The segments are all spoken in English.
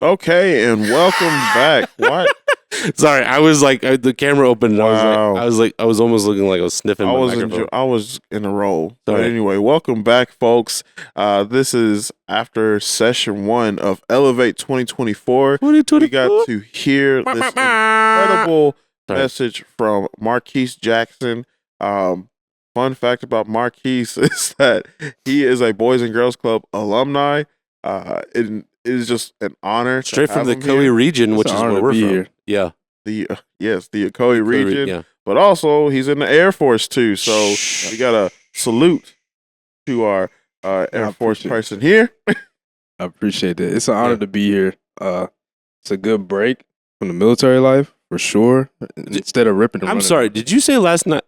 Okay, and welcome back. What? Sorry, I was like the camera opened. And Wow. I was almost looking like I was sniffing my microphone. I was in a roll. But Sorry. anyway, welcome back, folks. This is after session 1 of Elevate 2024. We got to hear this incredible message from Marquis Jackson. Fun fact about Marquis is that he is a Boys and Girls Club alumni. It is just an honor. Straight from the Ocoee region, which is where we're from. Here. Yeah. The Ocoee region, yeah. But also he's in the Air Force too. So we got a salute to our Air Force person here. I appreciate it. It's an honor to be here. It's a good break from the military life for sure. Instead of ripping. I'm sorry. Did you say last night?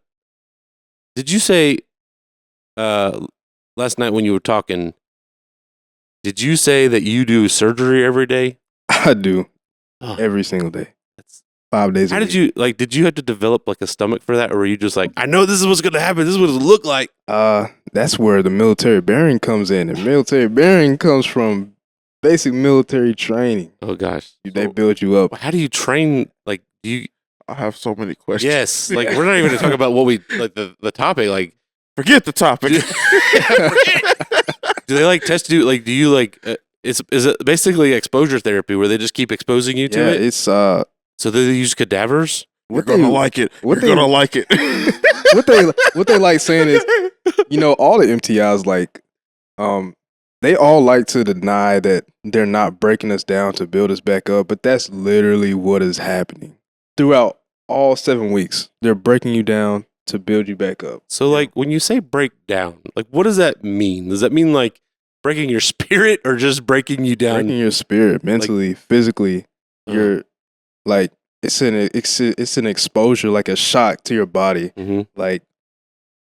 Did you say last night when you were talking? Did you say that you do surgery every day? I do every single day. That's 5 days. How did you like? Did you have to develop like a stomach for that, or were you just like, I know this is what's going to happen. This is what it look like. That's where the military bearing comes in. And military bearing comes from basic military training. Oh gosh, they build you up. How do you train? Like, do you? I have so many questions. Yes, like we're not even going to talk about what we like the topic. Like, forget the topic. Do they like test you? Like, do you like? Is it basically exposure therapy where they just keep exposing you to it? It's so they use cadavers. You're gonna like it. You're gonna like it. what they like saying is, all the MTIs like, they all like to deny that they're not breaking us down to build us back up, but that's literally what is happening throughout all 7 weeks. They're breaking you down to build you back up. So like when you say break down, like what does that mean? Does that mean like breaking your spirit or just breaking you down? Breaking your spirit mentally, physically. You're like it's an exposure, like a shock to your body. Mm-hmm. Like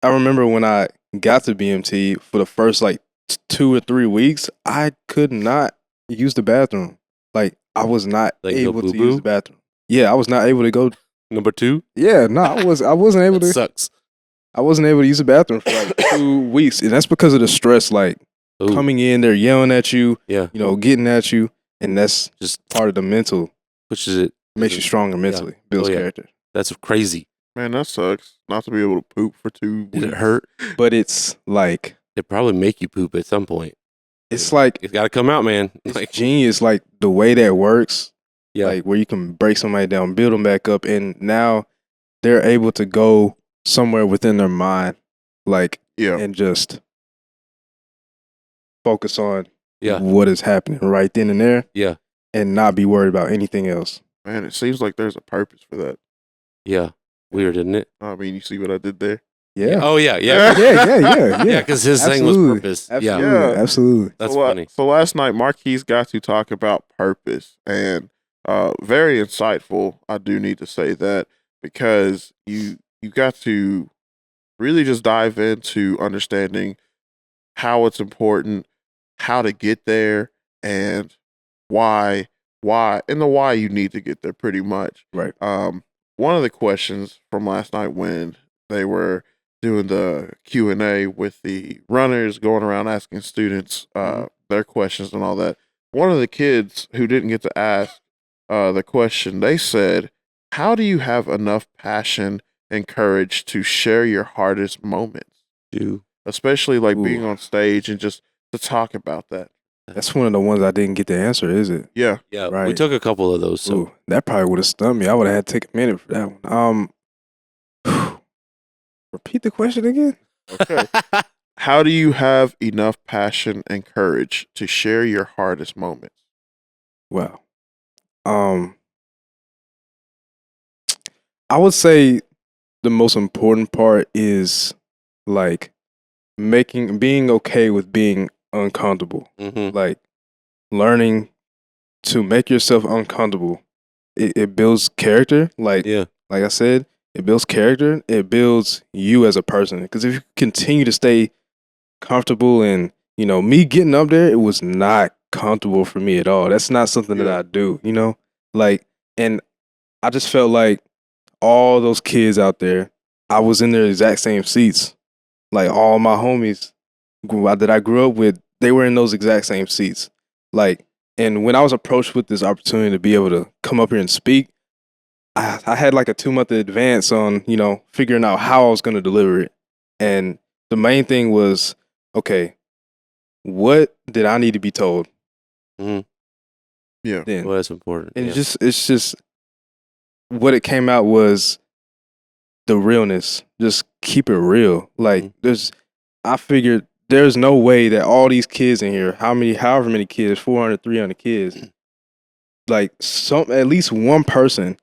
I remember when I got to BMT for the first like 2 or 3 weeks, I could not use the bathroom. Like I was not able to use the bathroom. Yeah, I was not able to go. Number 2? Yeah, no, I wasn't able to. Sucks. I wasn't able to use the bathroom for like 2 weeks, and that's because of the stress. Like coming in, they're yelling at you. Yeah, getting at you, and that's just part of the mental. Pushes it, makes you stronger mentally, builds character. That's crazy. Man, that sucks. Not to be able to poop for 2 weeks. Did it hurt? But it's like it probably make you poop at some point. It's like it's got to come out, man. It's like genius, like the way that works. Yeah, like where you can break somebody down, build them back up, and now they're able to go somewhere within their mind, like and just focus on what is happening right then and there. Yeah, and not be worried about anything else. Man, it seems like there's a purpose for that. Yeah, weird, isn't it? I mean, you see what I did there? Yeah. Oh yeah. Yeah. Because his thing was purpose. Absolutely. That's funny. So last night, Marquis got to talk about purpose, and very insightful. I do need to say that because you got to really just dive into understanding how it's important, how to get there, and why you need to get there pretty much. Right. One of the questions from last night when they were doing the Q&A with the runners, going around asking students their questions and all that, one of the kids who didn't get to ask the question, they said, how do you have enough passion and courage to share your hardest moments? Especially like being on stage and just to talk about that. That's one of the ones I didn't get to answer, is it? Yeah. Yeah, right. We took a couple of those. So that probably would have stunned me. I would have had to take a minute for that one. Repeat the question again. Okay. How do you have enough passion and courage to share your hardest moments? Well, I would say the most important part is like being okay with being uncomfortable. Like learning to make yourself uncomfortable. It builds character. Like I said, it builds character. It builds you as a person. Because if you continue to stay comfortable, and me getting up there, it was not comfortable for me at all. That's not something that I do. Like, and I just felt like all those kids out there, I was in their exact same seats. Like all my homies that I grew up with, they were in those exact same seats. Like And when I was approached with this opportunity to be able to come up here and speak, I had like a 2-month advance on, figuring out how I was going to deliver it. And the main thing was, okay, what did I need to be told? Mm-hmm. Yeah. Then, well, that's important. and it's just what it came out was the realness. Just keep it real. Like I figured there's no way that all these kids in here, however many kids, 400, 300 kids, like at least one person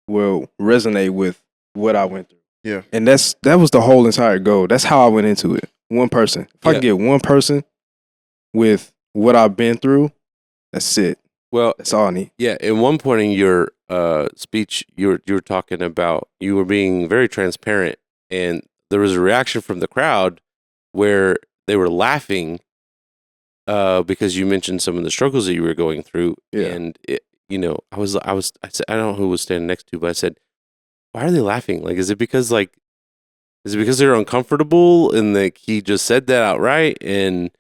will resonate with what I went through. Yeah. And that was the whole entire goal. That's how I went into it. One person. If I could get one person with what I've been through, that's it. Well, that's all I need. Yeah. At one point in your speech, you were talking about, you were being very transparent, and there was a reaction from the crowd where they were laughing because you mentioned some of the struggles that you were going through. Yeah. And I said, I don't know who was standing next to, but I said, why are they laughing? Like, is it because they're uncomfortable and like he just said that outright? And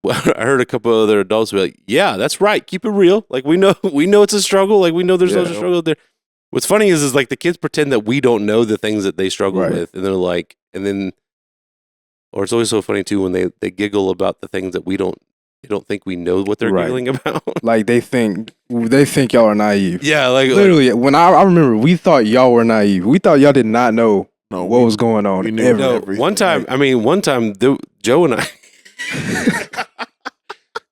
well, I heard a couple of other adults be like, yeah, that's right. Keep it real. Like, we know it's a struggle. Like, we know there's a struggle there. What's funny is like the kids pretend that we don't know the things that they struggle with. And they're like, or it's always so funny too when they giggle about the things that they don't think we know what they're giggling about. Like they think y'all are naive. Yeah, like literally. When I remember, we thought y'all were naive. We thought y'all did not know what was going on. We knew everything. One time, Joe and I,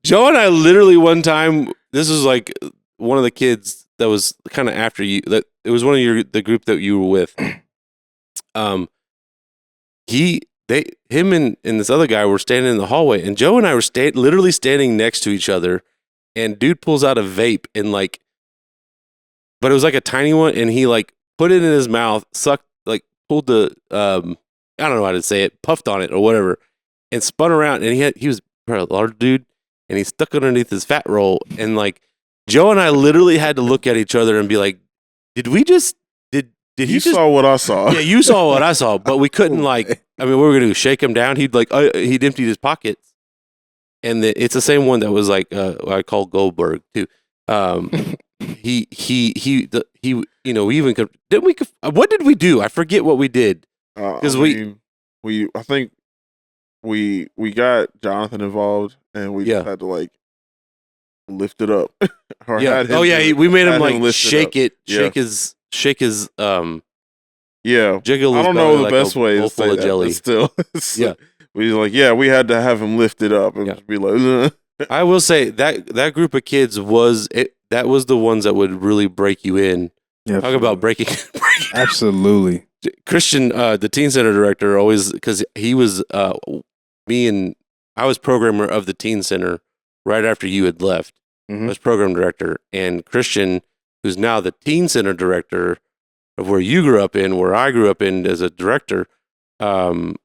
Joe and I literally one time. This was like one of the kids that was kind of after you. That it was one of the group that you were with. Him and this other guy were standing in the hallway, and Joe and I were literally standing next to each other, and dude pulls out a vape and like, but it was like a tiny one, and he like put it in his mouth, sucked, like pulled the I don't know how to say it, puffed on it or whatever, and spun around, and he was probably a large dude, and he stuck it underneath his fat roll, and like Joe and I literally had to look at each other and be like, did he saw what I saw? Yeah, you saw what I saw, but we couldn't like. I mean, what were we gonna do? Shake him down? He'd emptied his pockets, and it's the same one that was like I call Goldberg too. We even what did we do? I forget what we did because I think we got Jonathan involved, and we just had to like lift it up. We made him like shake his jiggle. I don't know the best way to say that, jelly. But still, we had to have him lift it up and just be like. I will say that group of kids that was the ones that would really break you in. Yeah, talk about breaking. Absolutely. Christian, the teen center director, always, because he was I was programmer of the teen center right after you had left. I was program director, and Christian, who's now the teen center director of where you grew up in, where I grew up in as a director, I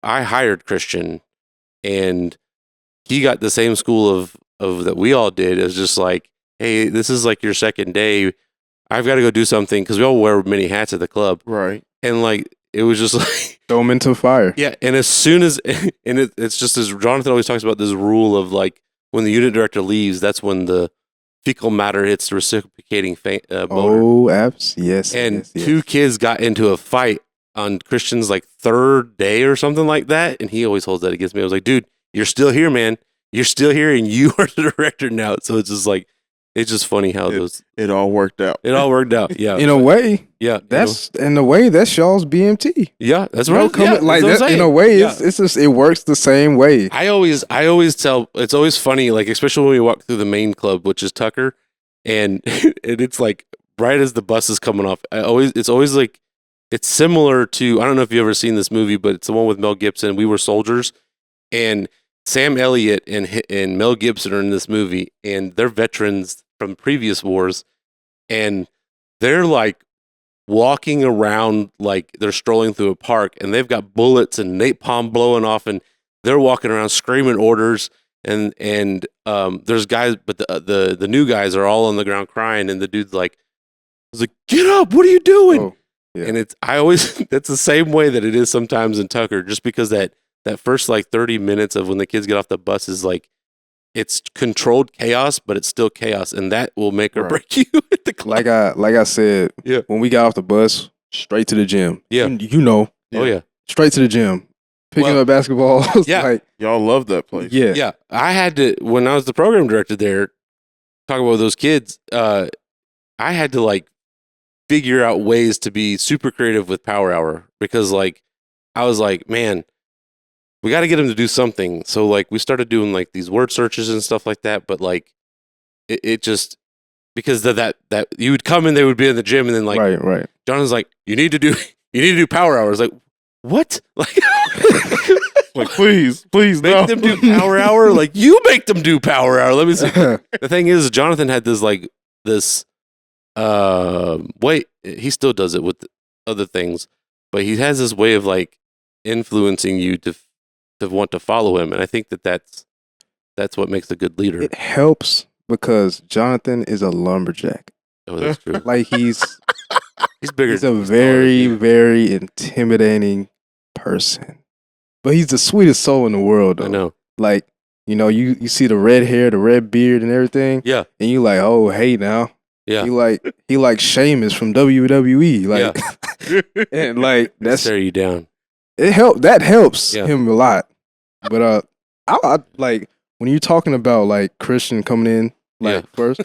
hired Christian, and he got the same school of that we all did. It was just like, hey, this is like your second day. I've got to go do something, because we all wear many hats at the club. Right. And like, it was just like, throw them into fire. Yeah. And as soon as, it's just as Jonathan always talks about this rule of like, when the unit director leaves, that's when the fecal matter hits the reciprocating motor. Oh, yes. And two kids got into a fight on Christian's like third day or something like that. And he always holds that against me. I was like, dude, you're still here, man. You're still here, and you are the director now. So it's just like, it's just funny how it all worked out. It all worked out. Yeah. In a way. Yeah. In a way, that's y'all's BMT. Yeah, that's right. Like that, in a way, it's just, it works the same way. I always tell, it's always funny, like, especially when we walk through the main club, which is Tucker, and it's like right as the bus is coming off. It's always like, it's similar to, I don't know if you've ever seen this movie, but it's the one with Mel Gibson. We Were Soldiers, and Sam Elliott and Mel Gibson are in this movie, and they're veterans from previous wars, and they're like walking around like they're strolling through a park, and they've got bullets and napalm blowing off, and they're walking around screaming orders, and there's guys, but the new guys are all on the ground crying, and the dude's like, get up, what are you doing? Oh, yeah. And that's the same way that it is sometimes in Tucker, just because that first like 30 minutes of when the kids get off the bus is like, it's controlled chaos, but it's still chaos, and that will make or break you at the club. Like I said, when we got off the bus, straight to the gym. Yeah. You know. Oh yeah. Straight to the gym. Picking up basketballs. Yeah. Like, y'all love that place. Yeah. Yeah. I had to, when I was the program director there, talk about those kids, I had to like figure out ways to be super creative with Power Hour because like I was like, man, we got to get them to do something. So like we started doing like these word searches and stuff like that. But like it just because of that you would come in, they would be in the gym, and then like right. Jonathan's like, you need to do Power Hour. I was like, what? Like, like please make them do Power Hour. Like you make them do Power Hour. Let me see. The thing is, Jonathan had this way. He still does it with other things, but he has this way of like influencing you to want to follow him, and I think that's what makes a good leader. It helps because Jonathan is a lumberjack. Oh, that's true. Like he's bigger. He's a very, very intimidating person, but he's the sweetest soul in the world. Though. I know. Like you see the red hair, the red beard, and everything. Yeah. And you like, oh hey now. Yeah. He like Sheamus from WWE. Like, and like that's tear you down. That helps him a lot. But I like when you're talking about like Christian coming in first.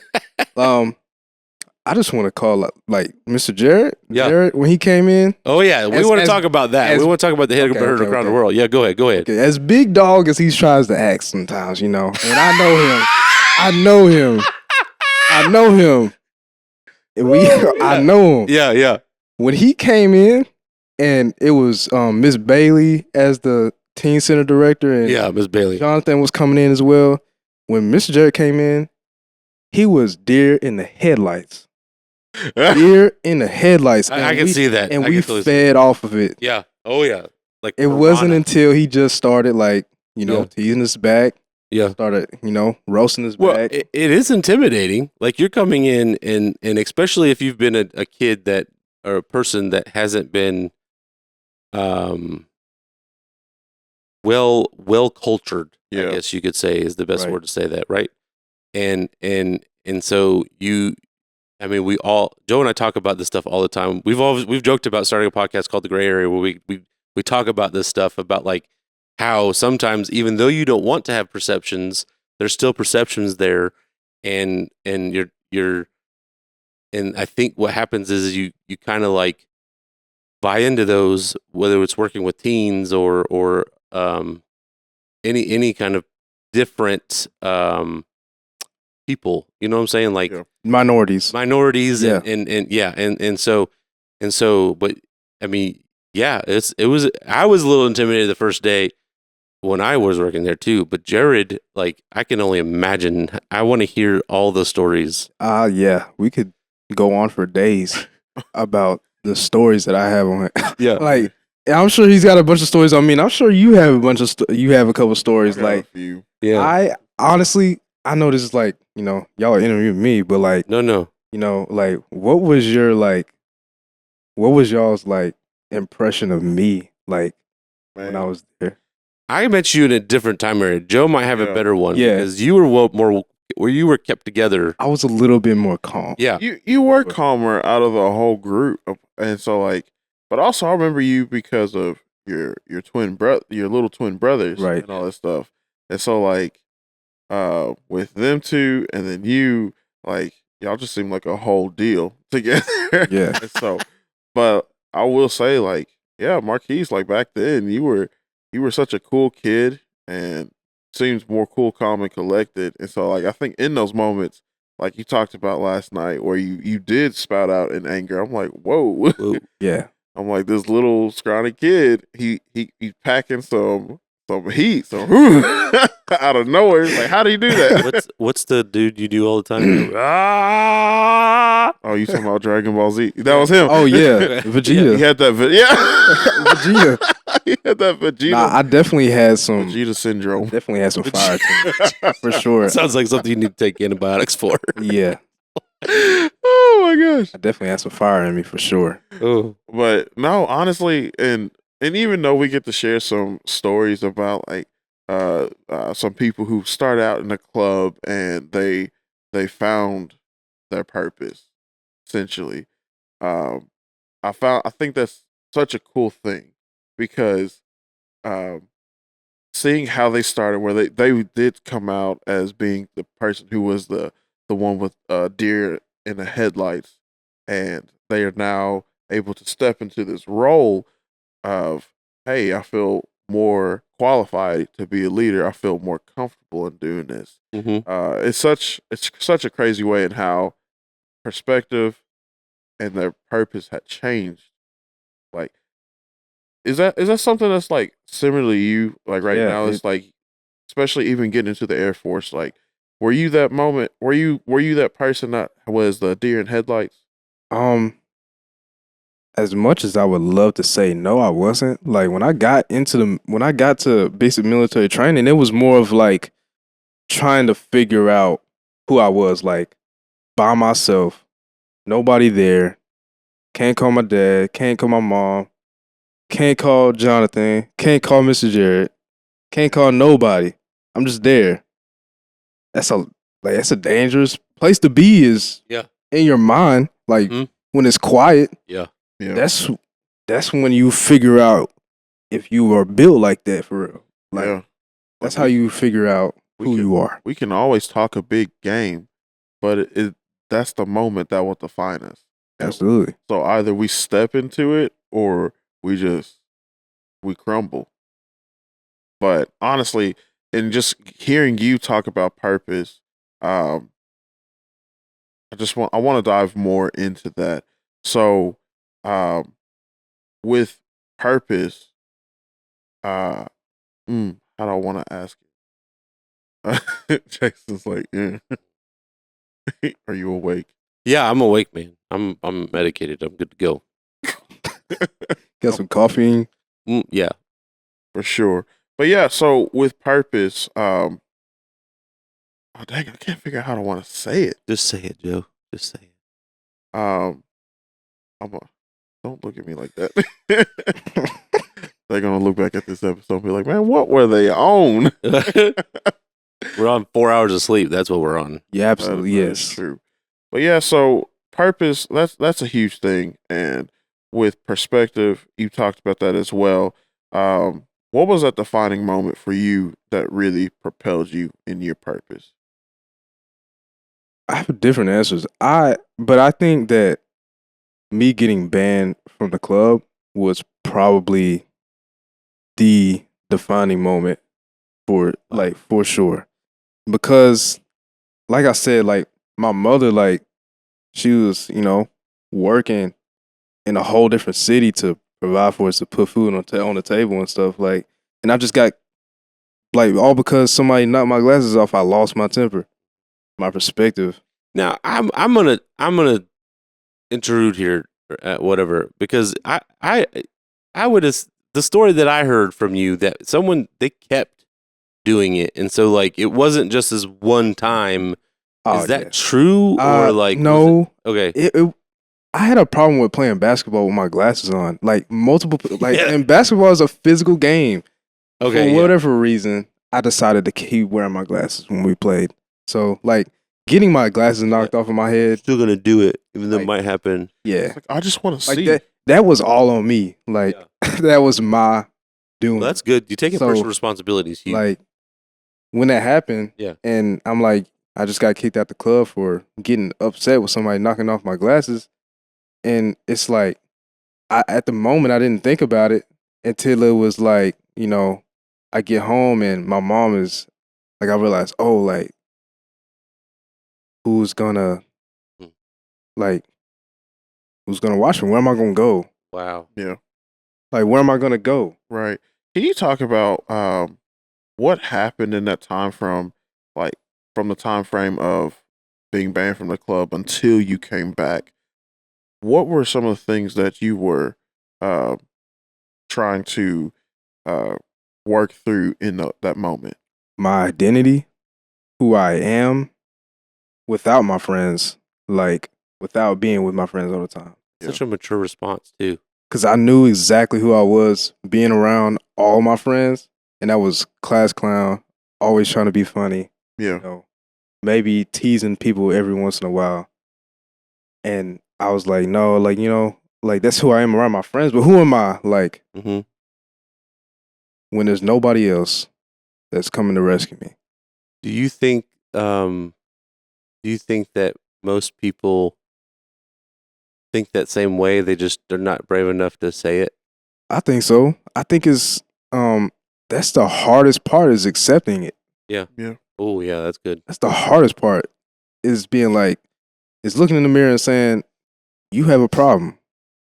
I just want to call like Mr. Jared. Yeah. Jared, when he came in. Oh yeah, we want to talk about that. We want to talk about the head heard around the world. Yeah, go ahead. Okay. As big dog as he tries to act sometimes, and I know him. I know him. I know him. Yeah. When he came in, and it was Miss Bailey as the teen center director, and Miss Bailey. Jonathan was coming in as well. When Mr. Jared came in, he was deer in the headlights. Deer in the headlights. I can see that. And we fed off of it. Yeah. Oh yeah. Like it wasn't until he just started teasing us back. Yeah. Started, roasting us back. It is intimidating. Like you're coming in and especially if you've been a kid that or a person that hasn't been well cultured, I guess you could say is the best word to say that, right? And so we all, Joe and I talk about this stuff all the time. We've joked about starting a podcast called The Gray Area where we talk about this stuff about like how sometimes even though you don't want to have perceptions, there's still perceptions there, and you're and I think what happens is you kind of like buy into those, whether it's working with teens or any kind of different people, you know what I'm saying? Like minorities, yeah. and so, but I mean, yeah, I was a little intimidated the first day when I was working there too, but Jared, like, I can only imagine. I want to hear all the stories. Yeah, we could go on for days about the stories that I have on it. Yeah. Like, I'm sure he's got a bunch of stories on me, and I'm sure you have a bunch of you have a couple stories. Like, yeah, I honestly, I know this is like, y'all are interviewing me, but like, no, like, what was y'all's like impression of me, like, when I was there? I met you in a different time period. Joe might have a better one, because you were more where you were kept together. I was a little bit more calm. Yeah, you were calmer out of the whole group, and so like, but also I remember you because of your little twin brothers, right, and all that stuff, and so like, with them two, and then you, like, y'all just seem like a whole deal together. Yeah. And so, but I will say, like, yeah, Marquis, like back then, you were such a cool kid, and seems more cool, calm, and collected. And so, like, I think in those moments, like you talked about last night, where you did spout out in anger, I'm like, whoa. Yeah. I'm like, this little scrawny kid, he's packing some heat, so out of nowhere. Like, how do you do that? What's the dude you do all the time? Oh, you talking about Dragon Ball Z? That was him. Oh yeah, Vegeta. He had that. Vegeta. He had that Vegeta. Nah, I definitely had some Vegeta syndrome. Definitely had some fire to me, for sure. Sounds like something you need to take antibiotics for. Yeah. Oh my gosh. I definitely had some fire in me for sure. Oh, but no, honestly, and even though we get to share some stories about like some people who start out in the club and they found their purpose. Essentially, um, I think that's such a cool thing because um, seeing how they started, where they did come out as being the person who was the one with deer in the headlights, and they are now able to step into this role of, hey, I feel more qualified to be a leader. I feel more comfortable in doing this. Mm-hmm. It's such a crazy way in how perspective and their purpose had changed. Like, is that something that's like similar to you? Like right Yeah. now, it's like, especially even getting into the Air Force. Like, were you that moment? Were you that person that was the deer in headlights? Um, as much as I would love to say no, I wasn't. Like when I got to basic military training, it was more of like trying to figure out who I was, like by myself, nobody there. Can't call my dad, can't call my mom, can't call Jonathan, can't call Mr. Jared, can't call nobody. I'm just there. That's a that's a dangerous place to be, is Yeah. in your mind. Like Mhm. when it's quiet, Yeah. Yeah, that's when you figure out if you are built like that for real. Like yeah. that's Like how you figure out we who can you are. we can always talk a big game, but that's the moment that will define us. And Absolutely. so either we step into it or we crumble. But honestly, in just hearing you talk about purpose, um, I want to dive more into that. So, um, with purpose, uh, how do I want to ask it? Jason's like, are you awake? Yeah, I'm awake, man. I'm medicated. I'm good to go. Got some coffee. Yeah. For sure. But yeah, so with purpose, oh dang, I can't figure out how to want to say it. Just say it, Joe. Just say it. Um, don't look at me like that. They're gonna look back at this episode and be like, "Man, what were they on?" We're on 4 hours of sleep. That's what we're on. Yeah, absolutely. That is Yes. true. But yeah, so purpose, that's a huge thing, and with perspective, you talked about that as well. What was that defining moment for you that really propelled you in your purpose? I have different answers. But I think that me getting banned from the club was probably the defining moment for sure. Because like I said, like my mother, like she was, working in a whole different city to provide for us, to put food on the table and stuff. Like, and I just got like all because somebody knocked my glasses off. I lost my temper, my perspective. Now I'm gonna intrude here, whatever, because I would the story that I heard from you that someone they kept doing it, and so like it wasn't just this one time. Oh, Is that yeah. true or like was No? okay? I had a problem with playing basketball with my glasses on. Like multiple, like, Yeah. and basketball is a physical game. Okay, For yeah. whatever reason, I decided to keep wearing my glasses when we played. So, like, getting my glasses knocked off of my head, Still gonna do it, even though it Like- might happen. yeah, It's like, I just want to like see. that was all on me. Like, that was my doing. Well, that's good. You taking So, personal responsibilities. like, when that happened, Yeah. and I'm like, I just got kicked out the club for getting upset with somebody knocking off my glasses, and it's like, at the moment I didn't think about it until it was like, I get home and my mom is like, I realized, oh, like, who's gonna Hmm. like who's gonna watch me? Where am I gonna go? Wow. Yeah, Like, where am I gonna go? right. Can you talk about what happened in that time from the time frame of being banned from the club until you came back? What were some of the things that you were uh, trying to uh, work through in that moment? My identity, who I am, without my friends, like without being with my friends all the time. Such a mature response too. Cause I knew exactly who I was being around all my friends. and that was class clown, always trying to be funny. Yeah. You know, maybe teasing people every once in a while. And I was like, no, like, you know, like that's who I am around my friends, but who am I? Like, Mm-hmm. when there's nobody else that's coming to rescue me. Do you think that most people think that same way? They're not brave enough to say it? I think so. I think it's that's the hardest part is accepting it. Yeah. Yeah. Oh, yeah, that's good. That's the hardest part is being like, is looking in the mirror and saying, you have a problem.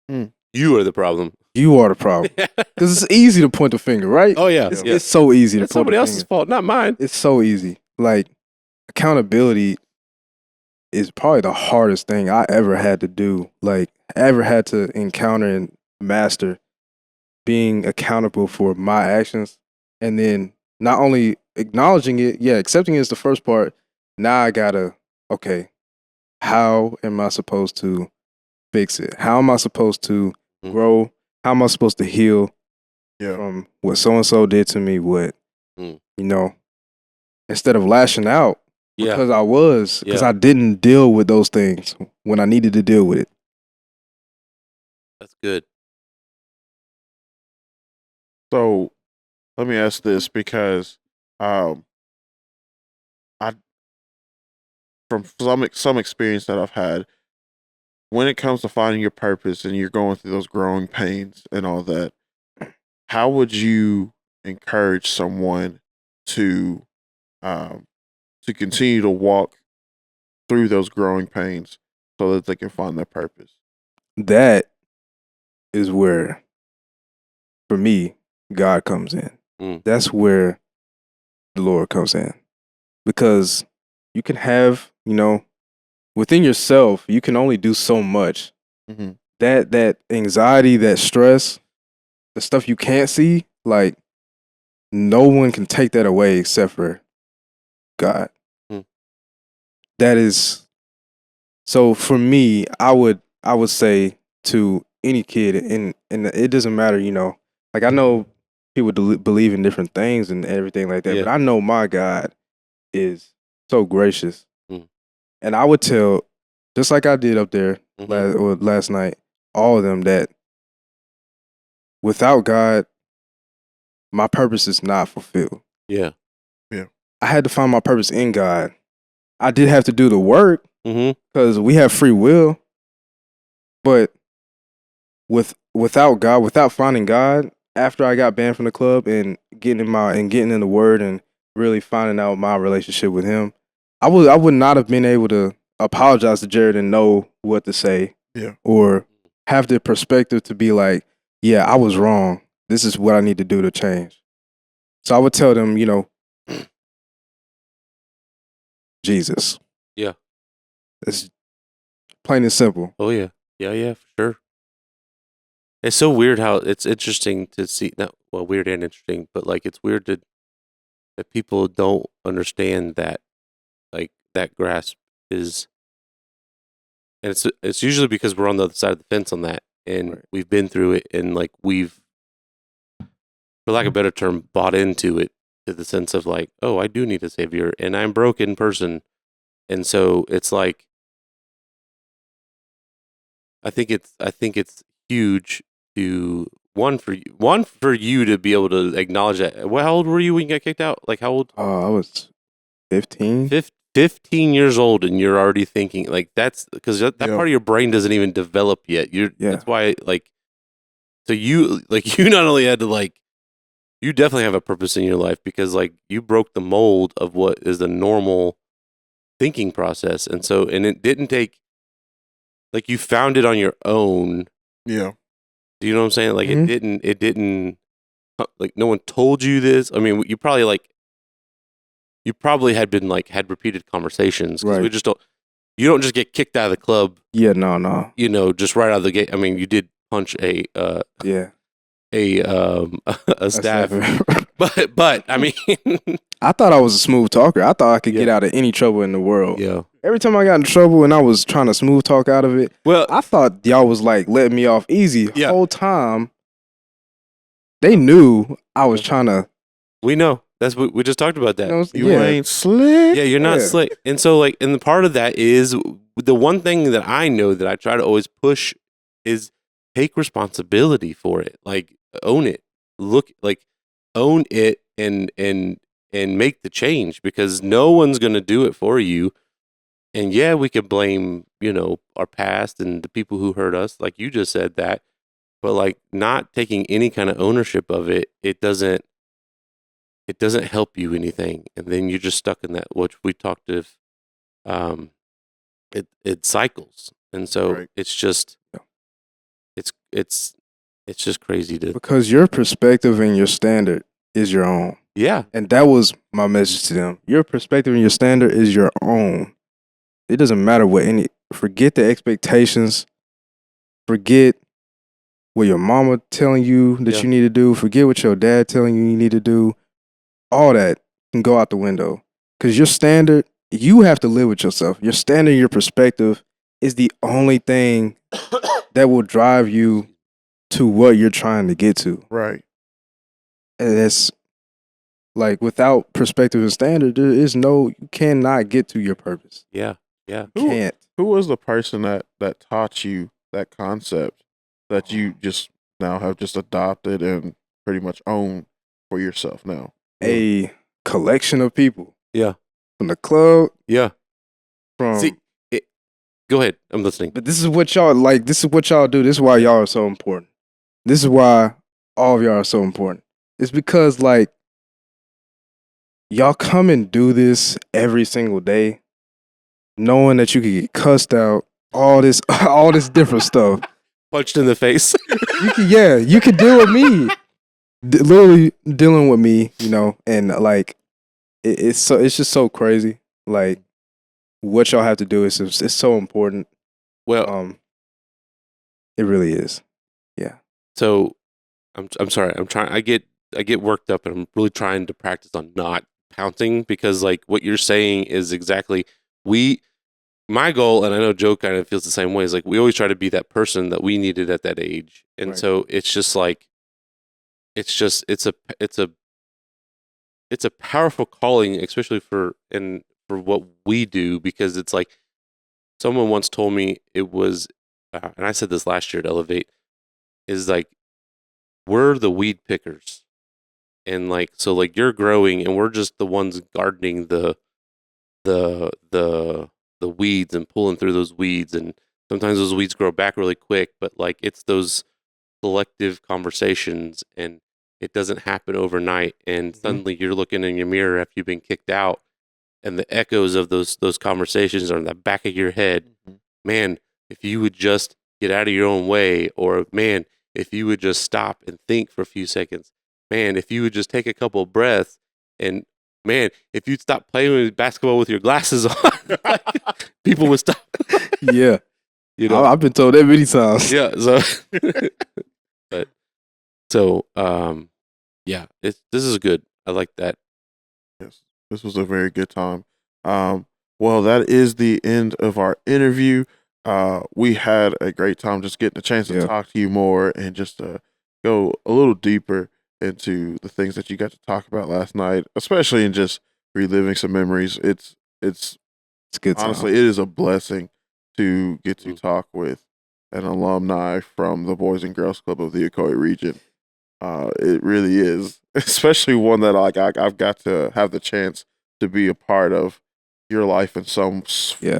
You are the problem. You are the problem. Because it's easy to point the finger, right? Oh, yeah. It's so easy to It's point somebody the else's finger. fault, not mine. It's so easy. Like, accountability is probably the hardest thing I ever had to do. Like, ever had to encounter and master being accountable for my actions. And then not only acknowledging it, accepting it is the first part. Now I gotta, okay, how am I supposed to fix it? How am I supposed to grow? How am I supposed to heal from what so and so did to me? You know, instead of lashing out because I didn't deal with those things when I needed to deal with it. That's good. So let me ask this because I from some experience that I've had, when it comes to finding your purpose and you're going through those growing pains and all that, how would you encourage someone to continue to walk through those growing pains so that they can find their purpose? That is where, for me, God comes in. That's where the Lord comes in. Because you can have, you know, within yourself, you can only do so much. Mm-hmm. That anxiety, that stress, the stuff you can't see, like, no one can take that away except for God. That is, so for me, I would say to any kid, and it doesn't matter, you know, like I know people believe in different things and everything like that, but I know my God is so gracious. And I would tell, just like I did up there last night, all of them that without God, my purpose is not fulfilled. Yeah. I had to find my purpose in God. I did have to do the work because we have free will, but without God, without finding God, after I got banned from the club and getting in the Word and really finding out my relationship with Him, I would not have been able to apologize to Jared and know what to say, or have the perspective to be like, yeah, I was wrong. This is what I need to do to change. So I would tell them, you know, Jesus. Yeah. It's plain and simple. Oh, yeah. Yeah, for sure. It's so weird how it's interesting to see, weird and interesting, but like it's weird that people don't understand that, like that grasp is, and it's usually because we're on the other side of the fence on that, and we've been through it, and like we've, for lack of a better term, bought into it to the sense of like, oh, I do need a savior, and I'm a broken person, and so it's like, I think it's huge to one for you to be able to acknowledge that. Well, how old were you when you got kicked out? Like how old? I was 15. 15 years old, and you're already thinking like that's because that part of your brain doesn't even develop yet. That's why like, so you not only had to like, you definitely have a purpose in your life because like you broke the mold of what is the normal thinking process, and it didn't take, like you found it on your own. Yeah. Do you know what I'm saying? Like it didn't like no one told you this. I mean, you probably had been like had repeated conversations because we just you don't just get kicked out of the club. Yeah, no. You know, just right out of the gate. I mean, you did punch a staff, but I mean, I thought I was a smooth talker. I thought I could get out of any trouble in the world. Yeah. Every time I got in trouble and I was trying to smooth talk out of it, well, I thought y'all was like letting me off easy. The whole time, they knew I was trying to We know. That's what we just talked about that. You ain't slick. Yeah, you're not slick. And so like, and the part of that is the one thing that I know that I try to always push is take responsibility for it. Like own it. Own it and make the change, because no one's going to do it for you. And yeah, we could blame, our past and the people who hurt us, like you just said that, but like not taking any kind of ownership of it, it doesn't help you anything. And then you're just stuck in that, which we talked of, it cycles. And so it's just, it's just crazy because your perspective and your standard is your own. Yeah. And that was my message to them. Your perspective and your standard is your own. It doesn't matter forget the expectations. Forget what your mama telling you that you need to do. Forget what your dad telling you need to do. All that can go out the window. Because your standard, you have to live with yourself. Your standard, your perspective is the only thing that will drive you to what you're trying to get to. Right. And it's like, without perspective and standard, you cannot get to your purpose. Yeah. Yeah. Who was the person that taught you that concept that you just now have just adopted and pretty much own for yourself now? A collection of people. Yeah. From the club. Yeah. Go ahead. I'm listening. But this is what y'all like. This is what y'all do. This is why y'all are so important. This is why all of y'all are so important. It's because like y'all come and do this every single day, knowing that you could get cussed out, all this different stuff. Punched in the face. You could deal with me. Literally dealing with me, and like it's just so crazy. Like what y'all have to do is it's so important. Well, it really is. Yeah. So I'm sorry. I get worked up, and I'm really trying to practice on not pouncing, because like what you're saying is exactly my goal, and I know Joe kind of feels the same way, is like we always try to be that person that we needed at that age. And so it's just like it's a powerful calling, especially for what we do, because it's like someone once told me it was, and I said this last year at Elevate, is like we're the weed pickers, and like so like you're growing, and we're just the ones gardening the weeds and pulling through those weeds, and sometimes those weeds grow back really quick, but like it's those selective conversations, and it doesn't happen overnight, and suddenly you're looking in your mirror after you've been kicked out, and the echoes of those conversations are in the back of your head. Man, if you would just get out of your own way, or man, if you would just stop and think for a few seconds, man, if you would just take a couple of breaths, and man, if you'd stop playing with basketball with your glasses on, people would stop. Yeah. I've been told that many times. Yeah. Yeah, this is good. I like that. Yes, this was a very good time. Well, that is the end of our interview. We had a great time just getting a chance to talk to you more and just go a little deeper into the things that you got to talk about last night, especially in just reliving some memories. It's good. Honestly, it is a blessing to get to talk with an alumni from the Boys and Girls Club of the Ocoee region. It really is, especially one that I've got to have the chance to be a part of your life in some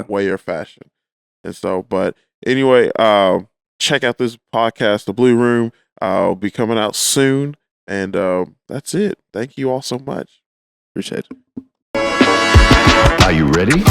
way or fashion. And so, but anyway, check out this podcast, The Blue Room. Will be coming out soon. And that's it. Thank you all so much. Appreciate it. Are you ready?